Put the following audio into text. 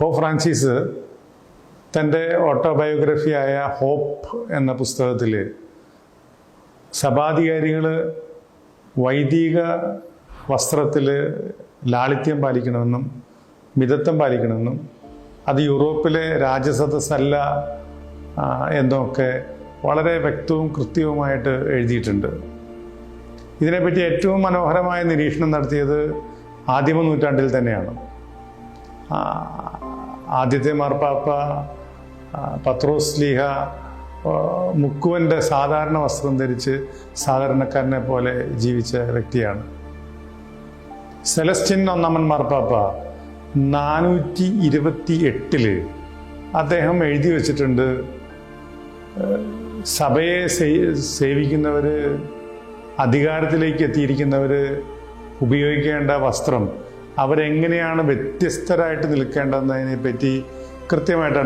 Pop Francis തൻ്റെ ഓട്ടോബയോഗ്രഫിയായ hope എന്ന പുസ്തകത്തിൽ സഭാധികാരികൾ വൈദിക വസ്ത്രത്തിൽ ലാളിത്യം പാലിക്കണമെന്നും മിതത്വം പാലിക്കണമെന്നും അത് യൂറോപ്പിലെ രാജസദസ്സല്ല എന്നൊക്കെ വളരെ വ്യക്തവും കൃത്യവുമായിട്ട് എഴുതിയിട്ടുണ്ട്. ഇതിനെപ്പറ്റി ഏറ്റവും മനോഹരമായ നിരീക്ഷണം നടത്തിയത് ആദിമ നൂറ്റാണ്ടിൽ തന്നെയാണ്. ആദ്യത്തെ മാർപ്പാപ്പ പത്രോസ് ശ്ലീഹ മുക്കുവൻ്റെ സാധാരണ വസ്ത്രം ധരിച്ച് സാധാരണക്കാരനെ പോലെ ജീവിച്ച വ്യക്തിയാണ്. സെലസ്റ്റിൻ ഒന്നാമൻ മാർപ്പാപ്പ 428 അദ്ദേഹം എഴുതി വച്ചിട്ടുണ്ട്, സഭയെ സേവിക്കുന്നവർ, അധികാരത്തിലേക്ക് എത്തിയിരിക്കുന്നവർ ഉപയോഗിക്കേണ്ട വസ്ത്രം അവരെങ്ങനെയാണ് വ്യത്യസ്തരായിട്ട് നിൽക്കേണ്ടതെന്നതിനെ പറ്റി കൃത്യമായിട്ടാണ്